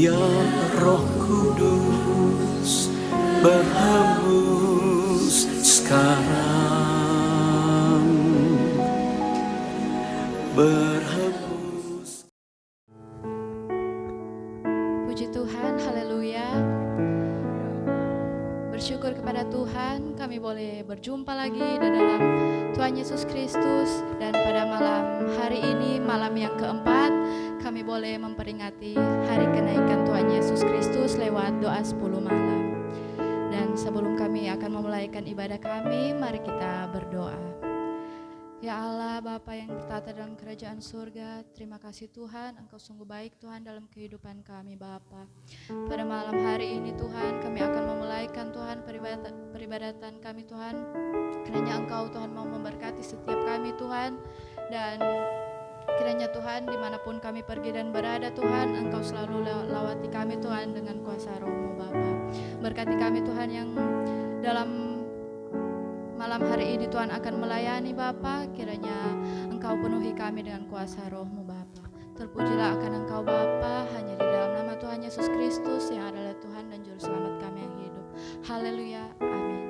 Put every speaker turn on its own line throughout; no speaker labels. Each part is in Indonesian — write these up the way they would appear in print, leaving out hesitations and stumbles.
Ya Roh Kudus berhembus sekarang, berhembus.
Puji Tuhan, haleluya. Bersyukur kepada Tuhan, kami boleh berjumpa lagi di dalam Tuhan Yesus Kristus. Dan pada malam hari ini, malam yang keempat, kami boleh memperingati hari kenaikan Tuhan Yesus Kristus lewat doa 10 malam. Dan sebelum kami akan memulaikan ibadah kami, mari kita berdoa. Ya Allah, Bapa yang bertata dalam kerajaan surga, terima kasih Tuhan, Engkau sungguh baik Tuhan dalam kehidupan kami Bapa. Pada malam hari ini Tuhan, kami akan memulaikan Tuhan peribadatan kami Tuhan. Kiranya Engkau Tuhan mau memberkati setiap kami Tuhan, dan kiranya Tuhan dimanapun kami pergi dan berada Tuhan, Engkau selalu lawati kami Tuhan dengan kuasa Roh-Mu Bapa. Berkati kami Tuhan yang dalam malam hari ini Tuhan akan melayani Bapa, kiranya Engkau penuhi kami dengan kuasa Roh-Mu Bapa. Terpujilah akan Engkau Bapa, hanya di dalam nama Tuhan Yesus Kristus yang adalah Tuhan dan Juru Selamat kami yang hidup. Haleluya, amin.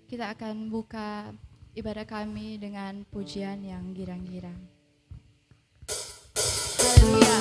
Kita akan buka ibadah kami dengan pujian yang girang-girang. Haleluya.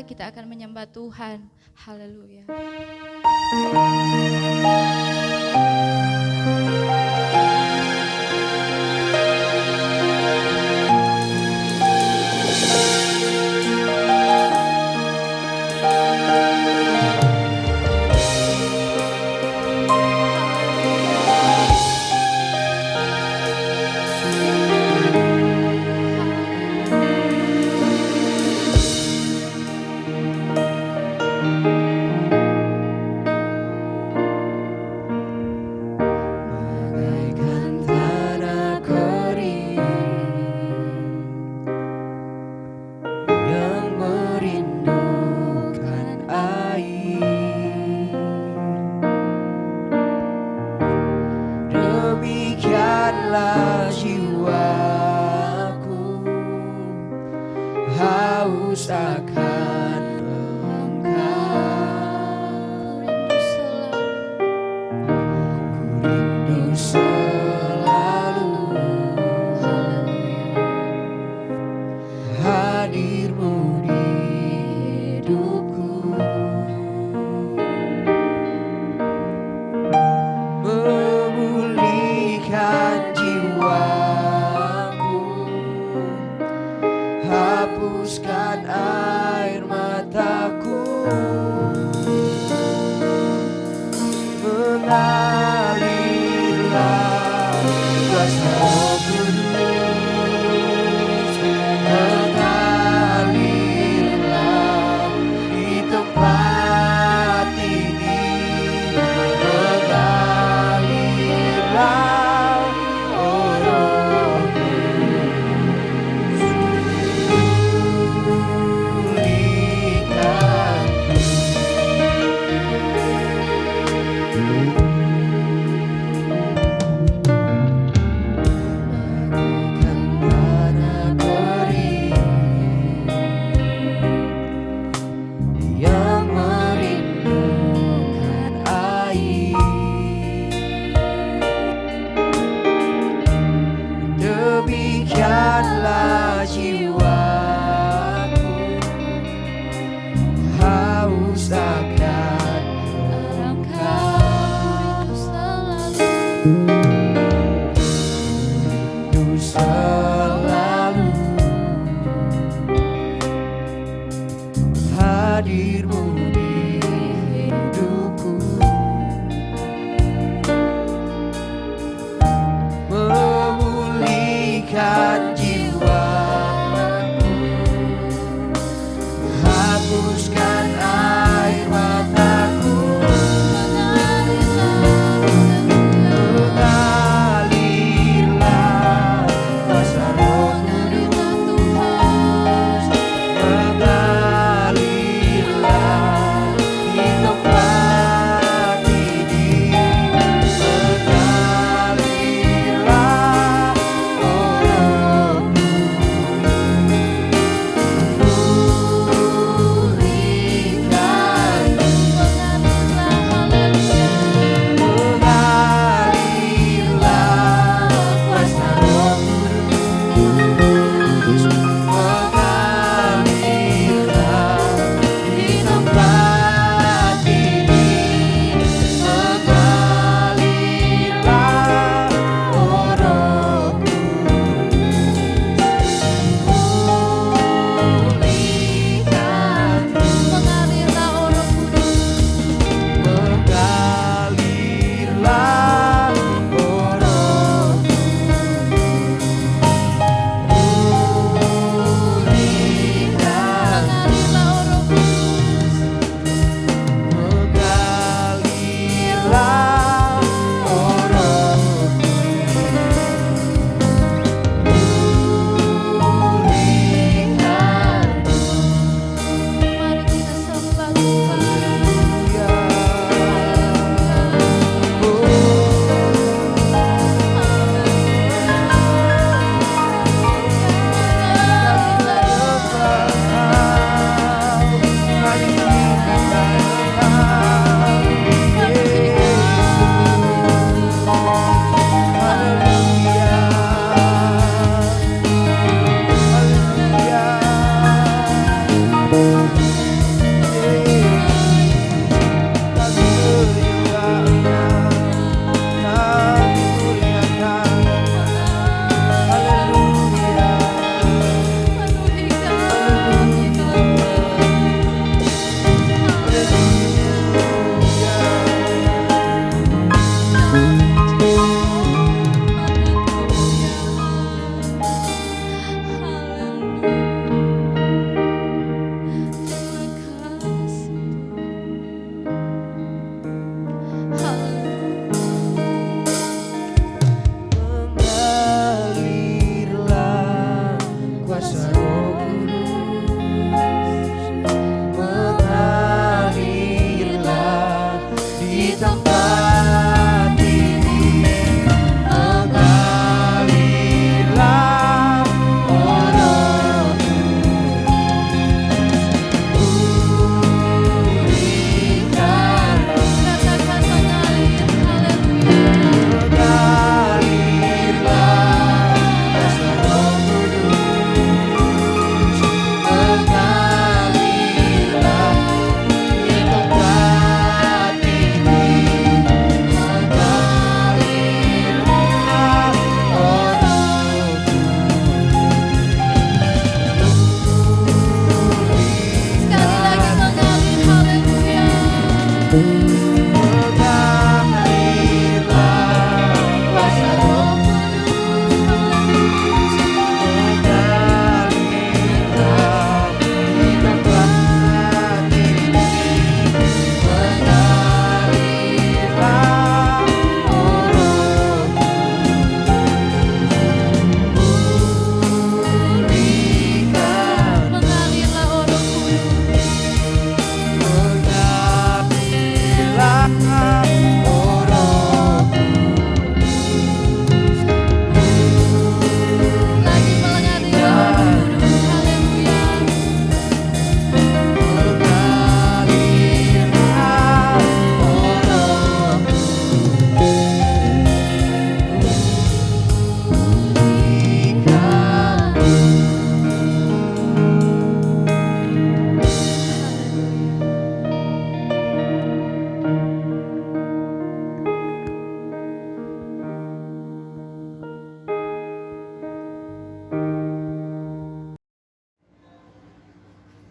Kita akan menyembah Tuhan. Haleluya.
akan Engkau. Ku rindu selalu hadirmu di hidupku, memulihkan jiwaku, hapuskan air mataku, mengalirlah kuasa Roh Kudus, mengalirlah di tempat ini, mengalirlah, oh Roh Kudus, pulihkan tanah kering yang merindukan air. Demikianlah jiwaku, haus akan Engkau. Rindu selalu hadirmu di hidupku, memulihkan jiwa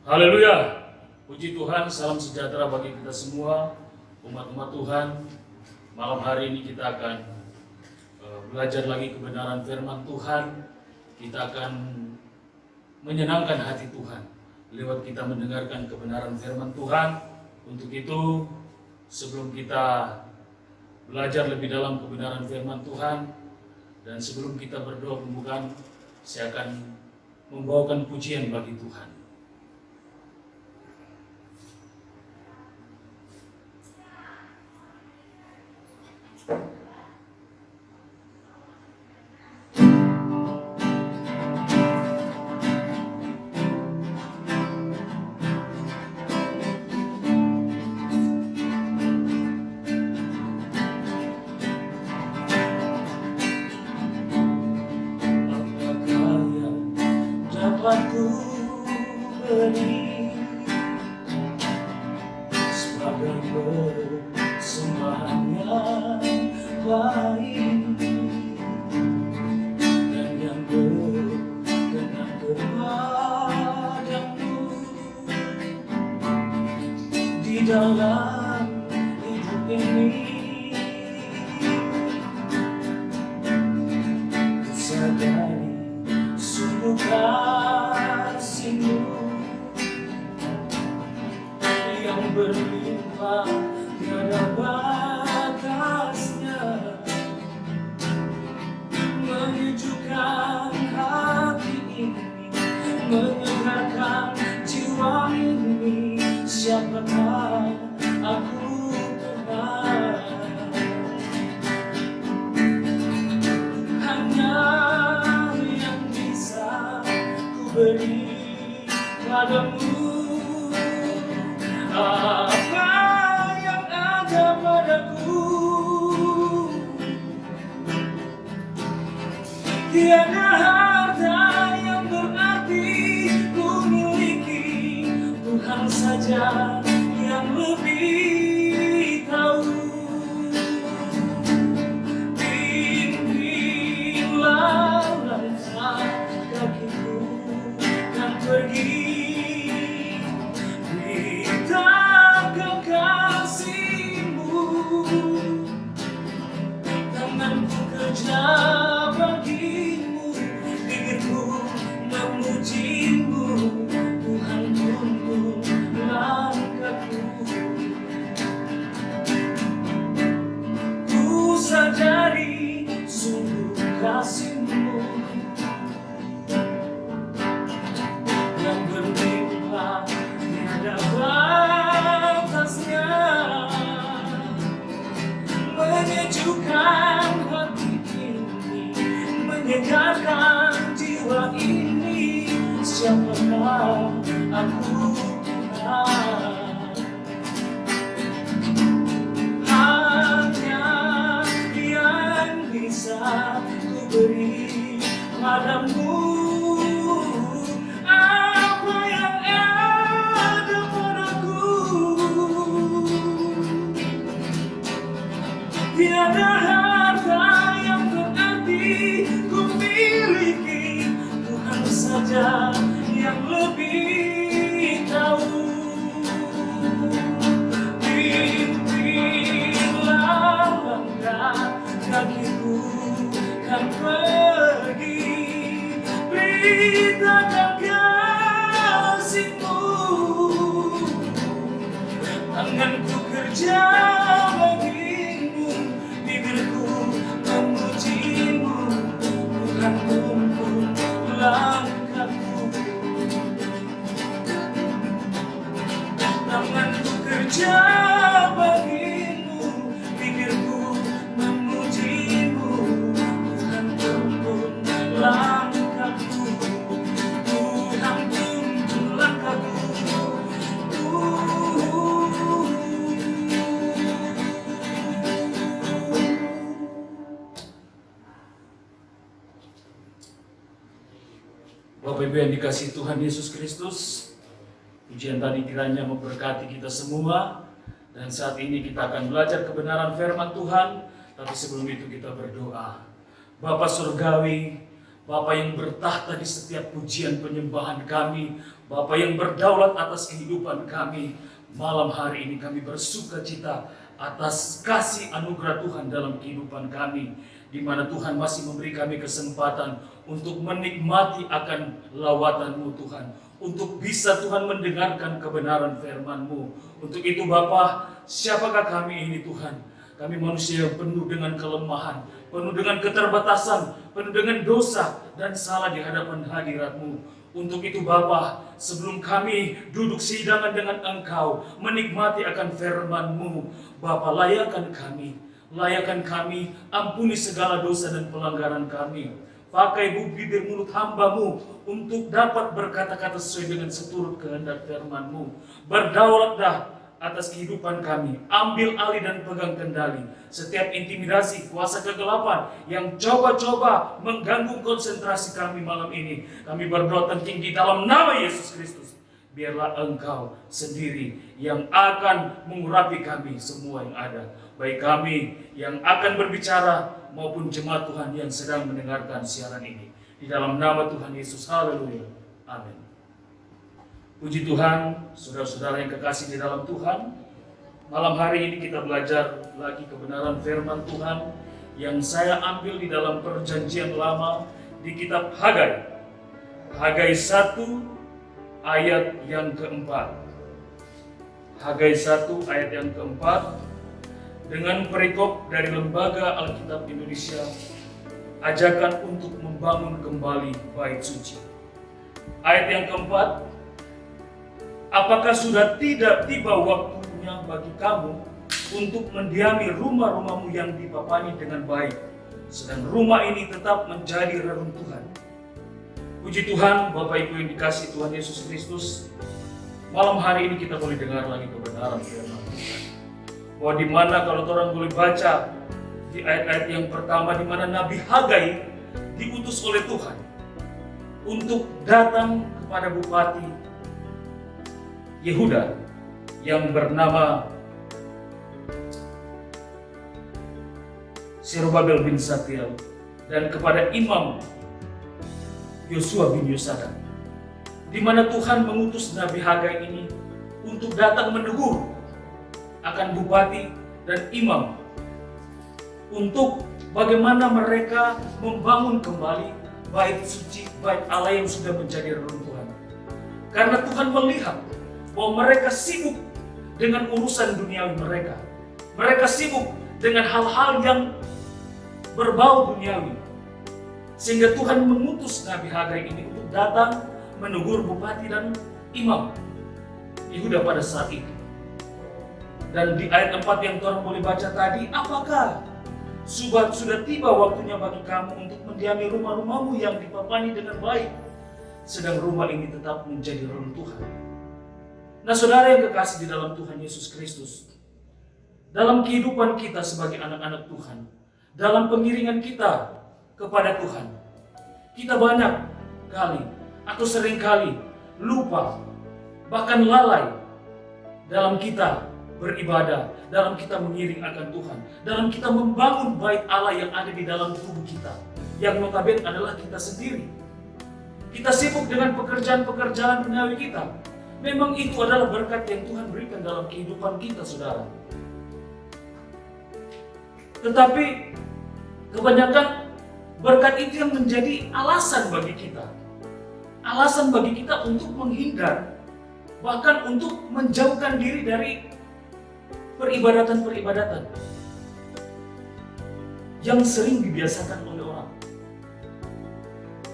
Haleluya. Puji Tuhan, salam sejahtera bagi kita semua, umat-umat Tuhan. Malam hari ini kita akan belajar lagi kebenaran firman Tuhan. Kita akan menyenangkan hati Tuhan lewat kita mendengarkan kebenaran firman Tuhan. Untuk itu, sebelum kita belajar lebih dalam kebenaran firman Tuhan dan sebelum kita berdoa pembukaan, saya akan membawakan pujian bagi Tuhan.
Ku beri sebagai persembahan yang baik dan yang berkenan kepadamu di dalam hidup ini. Ku sadari sungguh kasih-Mu yang berlimpah tiada batasnya, menyejukkan hati ini, menyegarkan jiwa ini. Siapakah aku kenal? Hanya yang bisa ku beri padamu apa yang ada padaku. Tiada harta yang berarti ku miliki, Tuhan saja yang lebih tahu. Pimpinlah langkah kakiku kan pergi, beritakan kasih-Mu, tanganku kerja bagimu, bibirku memuji-Mu, Tuhan tuntun langkahku. Ku sadari sungguh kasih-Mu yang berlimpah tiada batasnya, menyejukkan hati ini, menyegarkan jiwa ini. Siapakah aku kenal? Hanya yang bisa ku beri padamu apa yang ada padaku. Tiada harta yang berarti ku miliki, Tuhan saja yang lebih tahu. Pimpinlah langkah kakiku kan pergi, beritakan kasih-Mu, tanganku kerja bagimu, bibirku memuji-Mu, Tuhan tuntun langkahku. Tanganku kerja bagimu, bibirku memuji-Mu, Tuhan tuntun langkahku. Tuhan tuntun langkahku.
Bapak Ibu yang dikasihi Tuhan Yesus Kristus, pujian tadi kiranya memberkati kita semua. Dan saat ini kita akan belajar kebenaran firman Tuhan. Tapi sebelum itu kita berdoa. Bapa Surgawi, Bapa yang bertahta di setiap pujian penyembahan kami, Bapa yang berdaulat atas kehidupan kami, malam hari ini kami bersuka cita atas kasih anugerah Tuhan dalam kehidupan kami, di mana Tuhan masih memberi kami kesempatan untuk menikmati akan lawatan-Mu Tuhan, untuk bisa Tuhan mendengarkan kebenaran firman-Mu. Untuk itu Bapa, siapakah kami ini Tuhan? Kami manusia yang penuh dengan kelemahan, penuh dengan keterbatasan, penuh dengan dosa dan salah di hadapan hadirat-Mu. Untuk itu Bapa, sebelum kami duduk sehidangan dengan Engkau, menikmati akan firman-Mu, Bapa, layakkan kami, ampuni segala dosa dan pelanggaran kami. Pakai bibir mulut hamba-Mu untuk dapat berkata-kata sesuai dengan seturut kehendak firman-Mu. Berdaulatlah atas kehidupan kami, ambil alih dan pegang kendali setiap intimidasi, kuasa kegelapan yang coba-coba mengganggu konsentrasi kami malam ini. Kami berdoa tinggi dalam nama Yesus Kristus. Biarlah Engkau sendiri yang akan mengurapi kami semua yang ada, baik kami yang akan berbicara maupun jemaat Tuhan yang sedang mendengarkan siaran ini. Di dalam nama Tuhan Yesus, haleluya, amin. Puji Tuhan, saudara-saudara yang kekasih di dalam Tuhan, malam hari ini kita belajar lagi kebenaran firman Tuhan yang saya ambil di dalam perjanjian lama di kitab Hagai. Hagai 1 ayat yang keempat. Hagai 1 ayat yang keempat dengan perikop dari Lembaga Alkitab Indonesia, ajakan untuk membangun kembali bait suci. Ayat yang keempat, apakah sudah tidak tiba waktunya bagi kamu untuk mendiami rumah-rumahmu yang dipapani dengan baik, sedang rumah ini tetap menjadi reruntuhan? Puji Tuhan, Bapak Ibu yang dikasihi Tuhan Yesus Kristus, malam hari ini kita boleh dengar lagi kebenaran firman Tuhan. Bahwa di mana kalau orang boleh baca di ayat-ayat yang pertama, di mana Nabi Hagai diutus oleh Tuhan untuk datang kepada Bupati Yehuda yang bernama Zerubabel bin Shealtiel dan kepada Imam Yosua bin Yosadak, di mana Tuhan mengutus Nabi Hagai ini untuk datang menegur akan bupati dan imam untuk bagaimana mereka membangun kembali bait suci, bait Allah yang sudah menjadi reruntuhan. Karena Tuhan melihat bahwa mereka sibuk dengan urusan duniawi mereka. Mereka sibuk dengan hal-hal yang berbau duniawi. Sehingga Tuhan mengutus Nabi Hagai ini untuk datang menegur bupati dan imam Yehuda pada saat itu. Dan di ayat 4 yang Tuhan boleh baca tadi, apakah sudah tiba waktunya bagi kamu untuk mendiami rumah-rumahmu yang dipapani dengan baik, sedang rumah ini tetap menjadi reruntuhan. Nah, saudara yang kekasih di dalam Tuhan Yesus Kristus, dalam kehidupan kita sebagai anak-anak Tuhan, dalam pengiringan kita kepada Tuhan, kita banyak kali atau sering kali lupa, bahkan lalai dalam kita beribadah, dalam kita mengiring akan Tuhan, dalam kita membangun bait Allah yang ada di dalam tubuh kita, yang notabene adalah kita sendiri. Kita sibuk dengan pekerjaan-pekerjaan duniawi kita. Memang itu adalah berkat yang Tuhan berikan dalam kehidupan kita, saudara. Tetapi kebanyakan berkat itu yang menjadi alasan bagi kita. Alasan bagi kita untuk menghindar, bahkan untuk menjauhkan diri dari peribadatan-peribadatan yang sering dibiasakan oleh orang.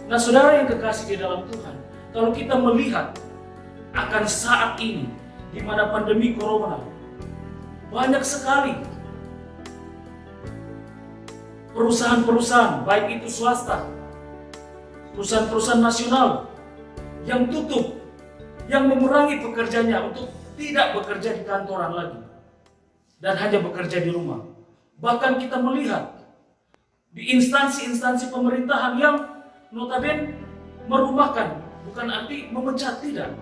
Nah, saudara yang kekasih di dalam Tuhan, kalau kita melihat akan saat ini di mana pandemi corona, banyak sekali perusahaan-perusahaan, baik itu swasta, perusahaan-perusahaan nasional yang tutup, yang mengurangi pekerjanya untuk tidak bekerja di kantoran lagi dan hanya bekerja di rumah. Bahkan kita melihat di instansi-instansi pemerintahan yang notabene merumahkan, bukan arti memecat, tidak,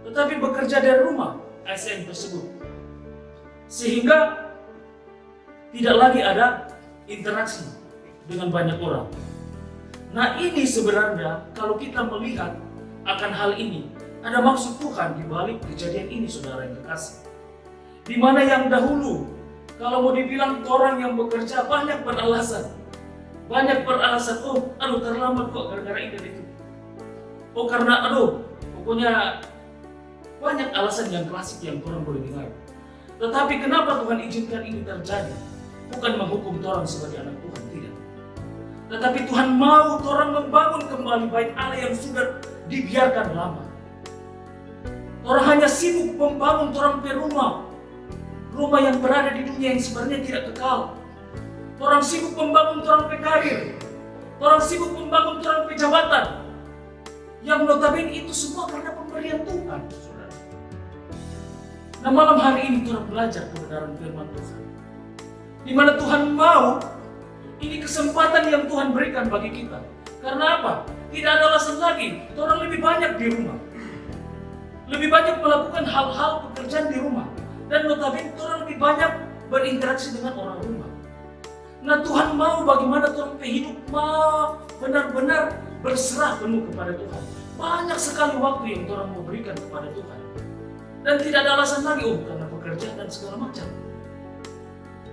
tetapi bekerja dari rumah ASN tersebut, sehingga tidak lagi ada interaksi dengan banyak orang. Nah ini sebenarnya kalau kita melihat akan hal ini, ada maksud Tuhan di balik kejadian ini, saudara yang kekasih. Di mana yang dahulu, kalau mau dibilang orang yang bekerja banyak beralasan. Banyak beralasan, oh aduh terlambat kok gara-gara ini dan itu. Oh karena pokoknya banyak alasan yang klasik yang orang boleh dengar. Tetapi kenapa Tuhan izinkan ini terjadi? Bukan menghukum orang sebagai anak Tuhan, tidak. Tetapi Tuhan mau orang membangun kembali bait Allah yang sudah dibiarkan lama. Orang hanya sibuk membangun orang rumah yang berada di dunia yang sebenarnya tidak kekal. Orang sibuk membangun orang karir. Orang sibuk membangun orang jabatan. Yang notabene itu semua karena pemberian Tuhan, saudara. Nah malam hari ini kita belajar kebenaran firman Tuhan. Di mana Tuhan mau, ini kesempatan yang Tuhan berikan bagi kita. Karena apa? Tidak ada alasan lagi. Orang lebih banyak di rumah. Lebih banyak melakukan hal-hal pekerjaan di rumah. Dan notabene orang lebih banyak berinteraksi dengan orang rumah. Nah Tuhan mau bagaimana orang hidup mau benar-benar berserah penuh kepada Tuhan. Banyak sekali waktu yang orang mau berikan kepada Tuhan. Dan tidak ada alasan lagi, karena pekerjaan dan segala macam.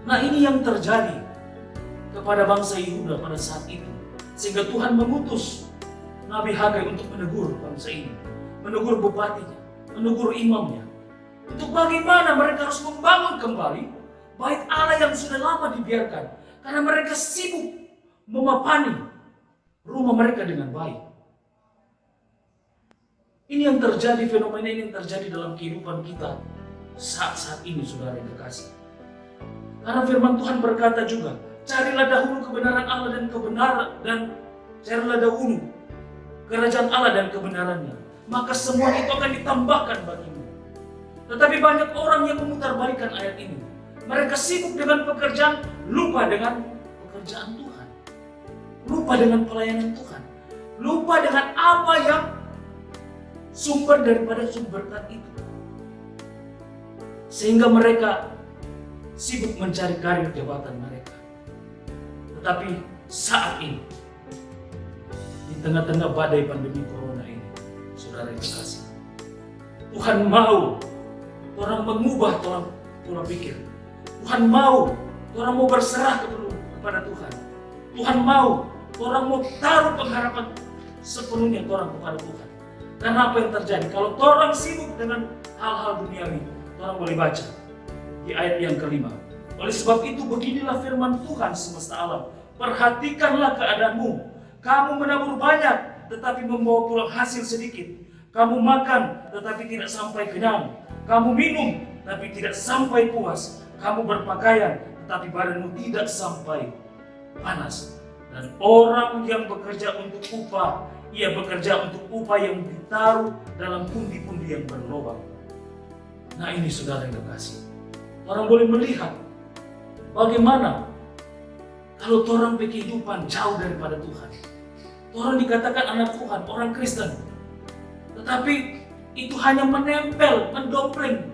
Nah ini yang terjadi kepada bangsa Yehuda pada saat itu. Sehingga Tuhan mengutus Nabi Hagai untuk menegur bangsa ini. Menegur bupatinya, menegur imamnya. Untuk bagaimana mereka harus membangun kembali bait Allah yang sudah lama dibiarkan. Karena mereka sibuk memapani rumah mereka dengan baik. Ini yang terjadi, fenomena ini yang terjadi dalam kehidupan kita saat-saat ini, saudara yang kekasih. Karena firman Tuhan berkata juga, carilah dahulu kebenaran Allah dan carilah dahulu kerajaan Allah dan kebenarannya. Maka semua itu akan ditambahkan bagimu. Tetapi banyak orang yang memutarbalikkan ayat ini. Mereka sibuk dengan pekerjaan, lupa dengan pekerjaan Tuhan. Lupa dengan pelayanan Tuhan. Lupa dengan apa yang sumber daripada sumber berkat itu. Sehingga mereka sibuk mencari karir jabatan mereka. Tetapi saat ini, di tengah-tengah badai pandemi corona ini, saudara yang kekasih, Tuhan mau orang mengubah pola pikir. Tuhan mau orang mau berserah kepada Tuhan. Tuhan mau orang mau taruh pengharapan sepenuhnya orang kepada Tuhan. Karena apa yang terjadi? Kalau orang sibuk dengan hal-hal duniawi, orang boleh baca di ayat yang kelima. Oleh sebab itu beginilah firman Tuhan semesta alam. Perhatikanlah keadaanmu. Kamu menabur banyak, tetapi membawa pulang hasil sedikit. Kamu makan, tetapi tidak sampai kenyang. Kamu minum, tapi tidak sampai puas. Kamu berpakaian, tetapi badanmu tidak sampai panas. Dan orang yang bekerja untuk upah, ia bekerja untuk upah yang ditaruh dalam pundi-pundi yang berlubang. Nah ini saudara yang kekasih, orang boleh melihat bagaimana kalau orang berkehidupan jauh daripada Tuhan. Orang dikatakan anak Tuhan, orang Kristen, tetapi itu hanya menempel, mendompleng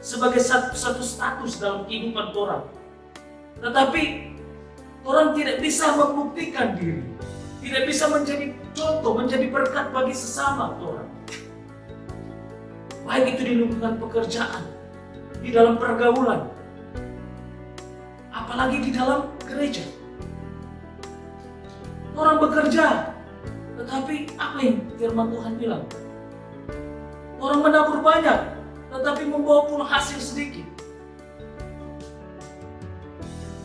sebagai satu status dalam kehidupan orang. Tetapi orang tidak bisa membuktikan diri, tidak bisa menjadi contoh, menjadi berkat bagi sesama orang. Baik itu di lingkungan pekerjaan, di dalam pergaulan, apalagi di dalam gereja. Orang bekerja, tetapi apa yang firman Tuhan bilang? Orang menabur banyak, tetapi membawa pulang hasil sedikit.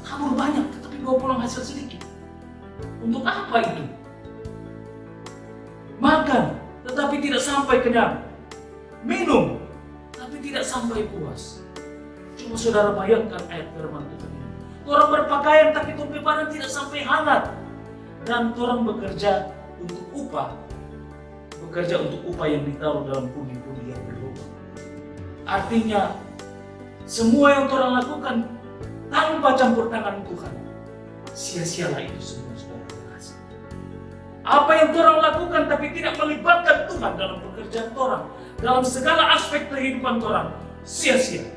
Tabur banyak, tetapi bawa pulang hasil sedikit. Untuk apa itu? Makan, tetapi tidak sampai kenyang. Minum, tapi tidak sampai puas. Coba saudara bayangkan ayat firman Tuhan ini. Orang berpakaian, tapi topi badan tidak sampai hangat. Dan orang bekerja untuk upah. Bekerja untuk upah yang ditaruh dalam pundi-pundi yang berlubang. Artinya, semua yang orang lakukan tanpa campur tangan Tuhan, sia-sialah itu semua, saudara kasih. Apa yang orang lakukan tapi tidak melibatkan Tuhan dalam pekerjaan orang, dalam segala aspek kehidupan orang, sia-sia.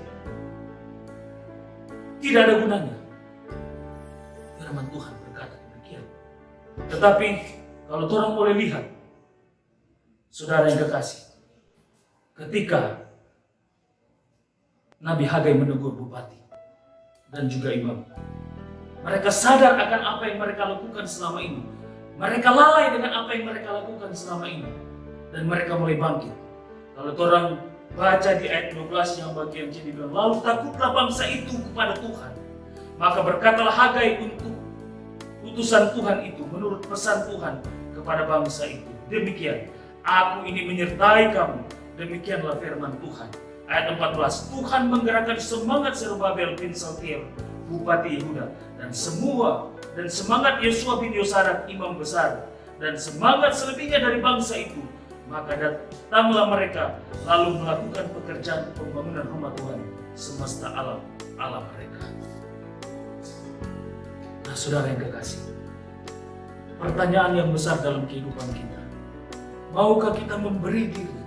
Tidak ada gunanya. Firman Tuhan berkata demikian. Tetapi kalau orang boleh lihat, saudara yang kekasih, ketika Nabi Hagai menegur bupati dan juga imam, mereka sadar akan apa yang mereka lakukan selama ini. Mereka lalai dengan apa yang mereka lakukan selama ini. Dan mereka mulai bangkit. Kalau orang baca di ayat 12 yang bagian C dibilang, lalu takutlah bangsa itu kepada Tuhan. Maka berkatalah Hagai untuk utusan Tuhan itu menurut pesan Tuhan kepada bangsa itu. Demikian, aku ini menyertai kamu. Demikianlah firman Tuhan. Ayat 14, Tuhan menggerakkan semangat Zerubabel bin Saltiel, bupati Yehuda, dan semangat Yesua bin Yosadak, imam besar, dan semangat selebihnya dari bangsa itu. Maka datanglah mereka lalu melakukan pekerjaan pembangunan rumah Tuhan semesta alam mereka. Nah, saudara yang kekasih, pertanyaan yang besar dalam kehidupan kita, maukah kita memberi diri,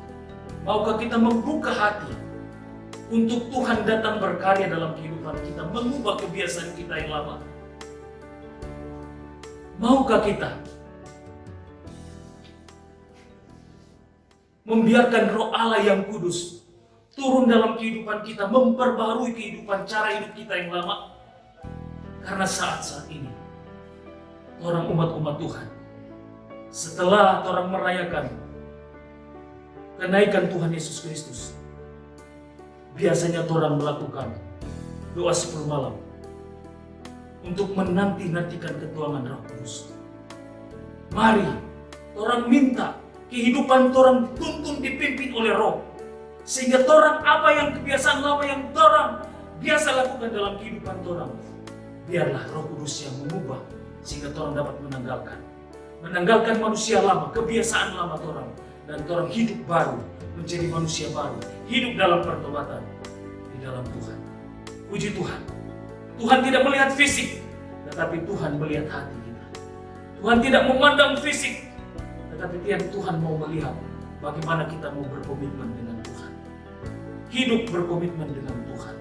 maukah kita membuka hati untuk Tuhan datang berkarya dalam kehidupan kita, mengubah kebiasaan kita yang lama? Maukah kita membiarkan Roh Allah yang kudus turun dalam kehidupan kita, memperbarui kehidupan cara hidup kita yang lama? Karena saat-saat ini, orang umat-umat Tuhan, setelah orang merayakan kenaikan Tuhan Yesus Kristus, biasanya orang melakukan doa 10 malam untuk menanti-nantikan ketuanan Roh Kudus. Mari orang minta kehidupan orang tuntun dipimpin oleh Roh, sehingga orang apa yang kebiasaan lama yang orang biasa lakukan dalam kehidupan orang, biarlah Roh Kudus yang mengubah, sehingga orang dapat menanggalkan manusia lama, kebiasaan lama orang, dan orang hidup baru, menjadi manusia baru, hidup dalam pertobatan di dalam Tuhan. Puji Tuhan. Tuhan tidak melihat fisik, tetapi Tuhan melihat hati kita. Tuhan tidak memandang fisik, tetapi Tuhan mau melihat bagaimana kita mau berkomitmen dengan Tuhan. Hidup berkomitmen dengan Tuhan,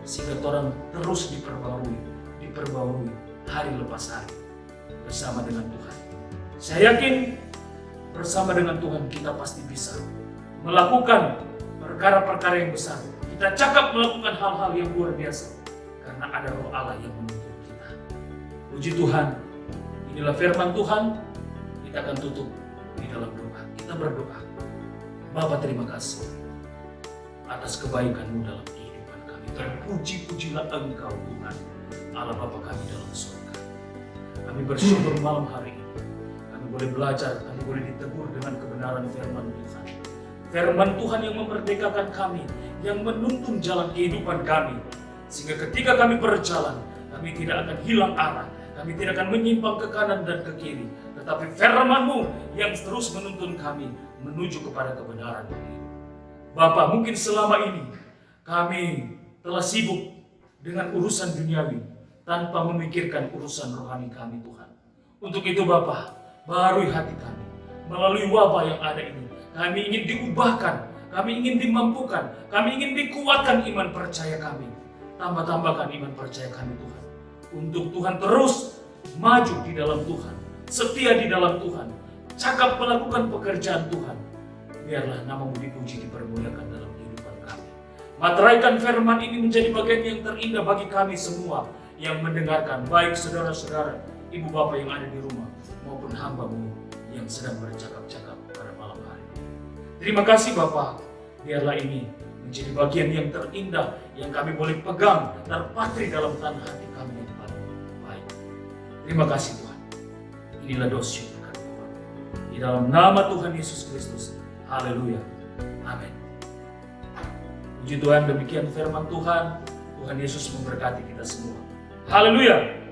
sehingga orang terus diperbarui hari lepas hari bersama dengan Tuhan. Saya yakin bersama dengan Tuhan kita pasti bisa melakukan perkara-perkara yang besar. Kita cakap melakukan hal-hal yang luar biasa karena ada Roh Allah yang menuntun kita. Puji Tuhan. Inilah firman Tuhan. Kita akan tutup di dalam doa. Kita berdoa. Bapa, terima kasih atas kebaikan-Mu dalam kehidupan kami. Terpuji-pujilah Engkau Tuhan, Allah Bapa kami dalam surga. Kami bersyukur malam hari ini. Kami boleh belajar, kami boleh ditegur dengan kebenaran firman Tuhan. Firman Tuhan yang memerdekakan kami, yang menuntun jalan kehidupan kami. Sehingga ketika kami berjalan, kami tidak akan hilang arah. Kami tidak akan menyimpang ke kanan dan ke kiri. Tetapi firman-Mu yang terus menuntun kami menuju kepada kebenaran. Bapa, mungkin selama ini kami telah sibuk dengan urusan duniawi tanpa memikirkan urusan rohani kami, Tuhan. Untuk itu Bapa, barui hati kami. Melalui wabah yang ada ini, kami ingin diubahkan, kami ingin dimampukan, kami ingin dikuatkan iman percaya kami. Tambah-tambahkan iman percaya kami, Tuhan. Untuk Tuhan terus maju di dalam Tuhan, setia di dalam Tuhan, cakap melakukan pekerjaan Tuhan. Biarlah nama-Mu dipuji, dipermuliakan dalam kehidupan kami. Materaikan firman ini menjadi bagian yang terindah bagi kami semua yang mendengarkan, baik saudara-saudara, ibu bapak yang ada di rumah, maupun hamba-Mu yang sedang bercakap-cakap pada malam hari. Terima kasih Bapa, biarlah ini menjadi bagian yang terindah yang kami boleh pegang, terpatri dalam tanah hati kami yang paling baik. Terima kasih Tuhan. Inilah doa syukur kami Bapa. Di dalam nama Tuhan Yesus Kristus. Haleluya. Amin. Puji Tuhan, demikian firman Tuhan. Tuhan Yesus memberkati kita semua. Haleluya.